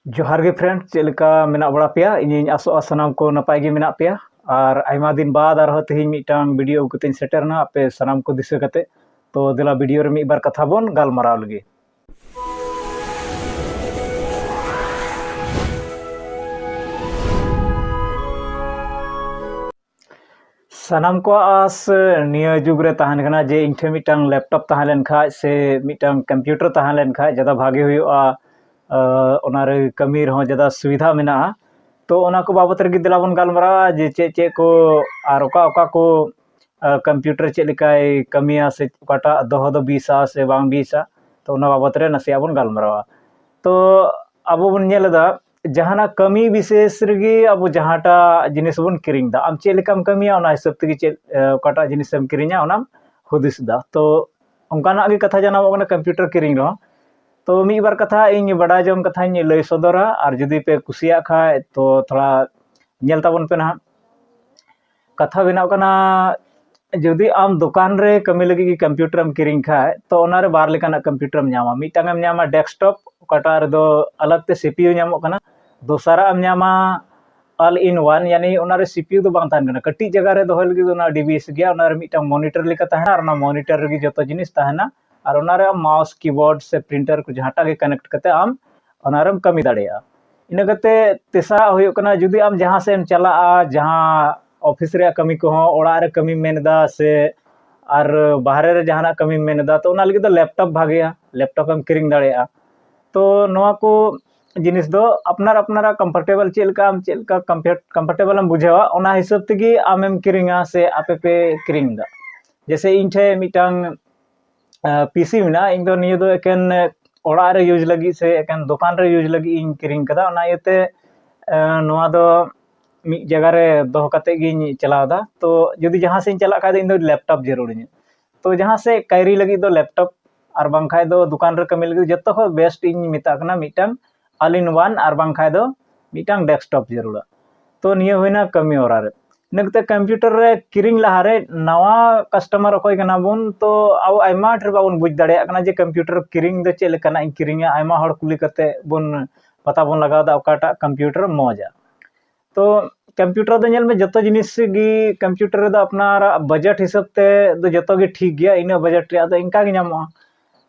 जोहार गे फ्रेंड चेलका मेना बड़ा पेया इन आसोआ सनाम को नपाय गे मेना पेया और आयमा दिन बाद आरो तेहिं मिटांग वीडियो कतें सेटरना आपे सनाम को दिशा कते तो दिला वीडियो रे मिबार कथा बोन गालमाराव लगे। सनाम को आस निया जुग रे तहन कना जे इन ठे मिटांग लैपटॉप तहन लेन खा से मिटांग कंप्यूटर तहन लेन खा ज्यादा भागे हुआ ओनारे कमी रहो ज्यादा सुविधा मेना तो ओना को बाबत रे दिला बन गालमारा जे चे को और ओका को कंप्यूटर चे लेकाय कमिया से ओकाटा दोहो दो बीसा से बांग बीसा तो ओना बाबत रे नसिया बन गालमारा तो अब बन नेलदा जहाना कमी विशेष रेगी अब जहाटा जिनिस बन किरिंग दा आम चे लेकाम कमिया ओना हिसाब तेगी चे ओकाटा जिनिस एम किरिंगा ओनाम हुदिस दा तो ओंकाना गे कथा जाना ओना कंप्यूटर किरिंग रहो तो मी बार कथा इन बड़ा जम कथा इन लय सदरा और जदि पे कुसिया खाय तो थोड़ा नेल ताबन पे ना कथा बिना कना जदि आम दुकान रे कमी लगी की कंप्यूटर हम किरिंग खाय तो ओना रे बार लेकाना कंप्यूटर हम न्यामा मिटांग हम न्यामा डेस्कटॉप ओकाटा रे दो अलग ते सीपीयू न्यामो कना दोसरा हम न्यामा ऑल इन वन यानी ओना रे सीपीयू दो बांग तान कना कटी जगह रे दोहल लगी ओना डीवीएस गया ओना रे मिटांग मॉनिटर लेका ताहना और ओना मॉनिटर रे जतो जिनिस ताहना और ओनारे माउस कीबोर्ड से प्रिंटर को जहाटा के कनेक्ट करते आम ओनारम कमी दाड़ेया इना कते तेसा होयो कना जुदी आम जहां से चला जहां ऑफिस रे कमी को हो ओड़ा रे कमी मेनदा से और बाहरे रे जहाना कमी मेनदा तो ओना लगी तो लैपटॉप भागेया लैपटॉप हम किरिंग दाड़ेया तो नोआ को जिनिस दो अपनारा कंफर्टेबल चेलका कंफर्टेबल हम बुझावा ओना हिसाब तेगी आमेम किरिंगा से आपे पे किरिंग दा जैसे इन ठे मिटांग पीसी में इन दो नियो दो एकेन ओड़ा रे यूज लगी से एकेन दुकान रे यूज लगी इन किरिंग कदा ओना येते नोआ दो मी जगह रे दो कते गिन चलावदा तो यदि जहां से चला खा इन दो लैपटॉप जरूर इन तो जहां से कैरी लगी दो लैपटॉप और बांग खाय दो दुकान रे कमी लगी जतो हो बेस्ट इन मिता कना मिटांग ऑल इन वन और बांग खाय दो मिटांग डेस्कटॉप जरूर तो नियो होइना कमी ओरा रे नगते कंप्यूटर रे किरिंग लहारे नवा कस्टमर अकोय कना बुन तो अब आयमा ठर बाबन बुझ दाड़ेया कना जे कंप्यूटर किरिंग दो चेले कना इन किरिंगा आयमा हड़ कुली कते बुन पता बुन लगाव दा ओकाटा कंप्यूटर मौजा तो कंप्यूटर दो नेल में जतो जिनिस गी कंप्यूटर दो अपना बजट हिसाब ते दो जतो गे ठीक गया इन बजट रे दो इनका गे नामो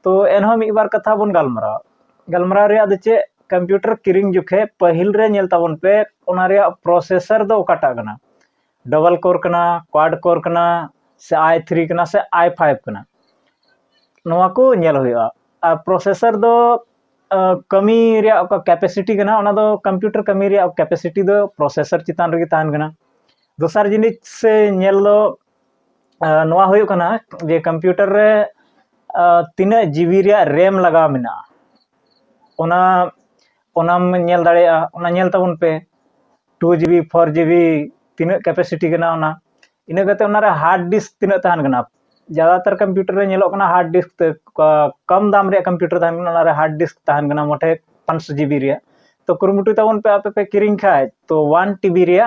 तो एनहो मी बार कथा बुन गालमरा रे द चे कंप्यूटर किरिंग जुखे पहिल रे नेल ताबन पे ओना रे प्रोसेसर दो ओकाटा कना डबल कोर कना क्वाड कोर कना से i3 कना से i5 कना नोआ को नेल होया आ प्रोसेसर दो कमी रे का कैपेसिटी कना ओना दो कंप्यूटर कमी रे कैपेसिटी दो प्रोसेसर चितान रे तान कना दोसर जिनिस से नेल दो नोआ होयो कना जे कंप्यूटर रे तीना जीबी रे रैम लगा मेना ओना ओनाम नेल दाड़ेया ओना नेल ताबन पे 2GB 4GB तीना कैपेसिटी कना ओना इना कते ओना रे हार्ड डिस्क तीना तान कना ज्यादातर कंप्यूटर रे नेलो कना हार्ड डिस्क कम दाम रे कंप्यूटर तान कना ओना रे हार्ड डिस्क तान कना मोटे 500GB रे तो कुरुमुटु ताबन पे आपे पे किरिंग खाय तो 1TB रे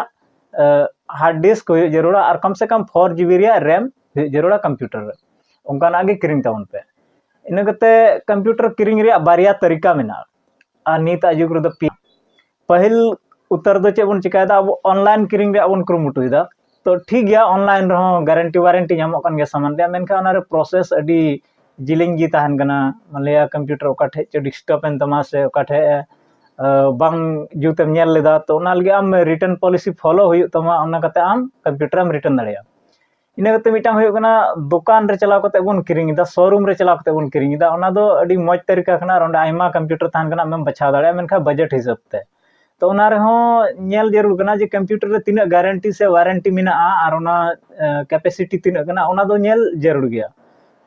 हार्ड डिस्क हो जरूरा और कम से कम 4GB रे रैम जरूरा कंप्यूटर रे ओंकाना गे किरिंग ताबन पे इना कते कंप्यूटर किरिंग रे बारिया तरीका मेना आ नीता जुग रे दो पहिल उत्तर दो चे बन चिकायदा अब ऑनलाइन किरिंग रे अपन कुरुमुटुइदा तो ठीक गया ऑनलाइन रहो गारंटी वारंटी नामो कन गया सामान रे मेनखा ओना रे प्रोसेस अडी जिलिंग जी ताहन कना मानलिया कंप्यूटर ओका ठे चे डेस्कटॉप एन तमा से ओका ठे बांग जुतेम नेल लेदा तो ओना लगे आम रिटर्न पॉलिसी फॉलो हुई तमा ओना कते आम कंप्यूटर आम रिटर्न दाड़ेया इना कते मिटांग हुई कना दुकान रे चलाव कते बन किरिंग दा शोरूम रे चलाव कते बन किरिंग दा ओना दो अडी मौज तरीका कना और आयमा कंप्यूटर ताहन कना हम बचाव दाड़ेया मेनखा बजट हिसाब ते तो ओना रे हो नेल जरूर कना जे कंप्यूटर रे तीना गारंटी से वारंटी मिना और ओना कैपेसिटी तीना कना ओना दो नेल जरूर गया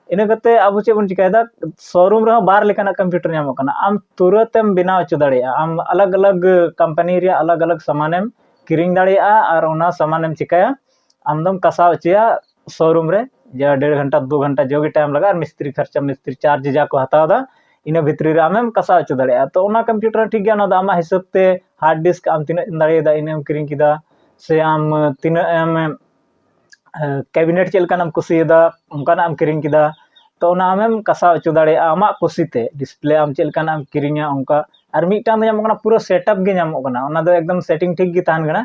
इना कते अब चे बन चिकायदा शोरूम रे बार लेकाना कंप्यूटर नामो कना आम तुरंतम बनाव च दाड़ेया आम अलग अलग कंपनी रे अलग अलग सामानेम किरिंग दाड़ेया और ओना सामानेम चिकाया आमदम कसाव चिया शोरूम रे जा 1.5 घंटा 2 घंटा जो भी टाइम लगा मिस्त्री खर्चा मिस्त्री चार्ज जा को हतादा इन भितरी रे आमेम कसाव च दाड़ेया तो ओना कंप्यूटर ठीक गया ना आमा हिसाब ते हार्ड डिस्क आम तीना दाड़ेदा इनेम किरिंग किदा से आम तीना एम कैबिनेट चेल कानाम कुसियदा उनकाना आम किरिंग किदा तो ओना आमेम कसाव च दाड़ेया आमा कुसिते डिस्प्ले आम चेल कानाम किरिंगा उनका और मीटांग दो ᱧᱟᱢᱚᱜ ᱠᱟᱱᱟ पूरा सेटअप गे ᱧᱟᱢᱚᱜ ᱠᱟᱱᱟ ᱚᱱᱟ ᱫᱚ एकदम सेटिंग ठीक गे ताहन कना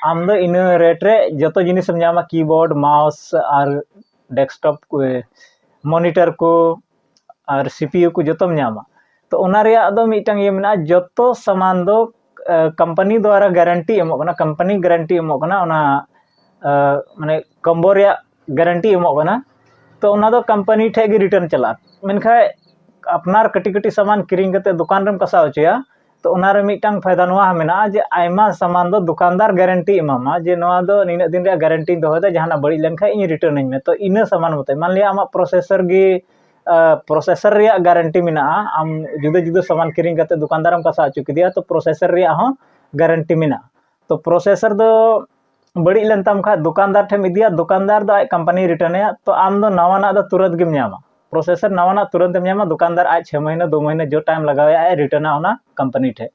आम दो इन रेट रे जतो जिनिस ᱧᱟᱢᱟ कीबोर्ड माउस और डेस्कटॉप को मॉनिटर को और सीपीयू को जतम ᱧᱟᱢᱟ तो ओना रेया दो मीटांग ये मेना जतो सामान दो कंपनी द्वारा गारंटी एमोग कना कंपनी गारंटी एमोग कना ओना माने कम्बो रेया गारंटी एमोग कना तो ओना दो कंपनी ठे गे रिटर्न चला मेनखाय अपनार कटी कटी सामान किरिंग कते दुकान रेम कसा होचया तो ओना रे मीटांग फायदा नोआ मेना जे आयमा सामान दो दुकानदार गारंटी एमामा जे नोआ दो निना दिन रे गारंटी दोहदा जहाना बड़ी लेनखाय इन रिटर्न इन में तो इना सामान मते मान लिया आमा प्रोसेसर गे प्रोसेसर रे गारंटी मेना आम जुदा जुदा सामान किरिंग कते दुकानदारम कसा होचो किदिया तो प्रोसेसर रे हो गारंटी मेना तो प्रोसेसर दो बड़ी लेन तम खा दुकानदार ठेम इदिया दुकानदार दो कंपनी रिटर्न है तो आम दो नवाना दो तुरंत गेम ᱧᱟᱢᱟ प्रोसेसर नवाना तुरंत ᱧᱟᱢᱟ दुकानदार आज 6 महीना 2 महीने जो टाइम लगावे आए रिटर्न होना कंपनी ठे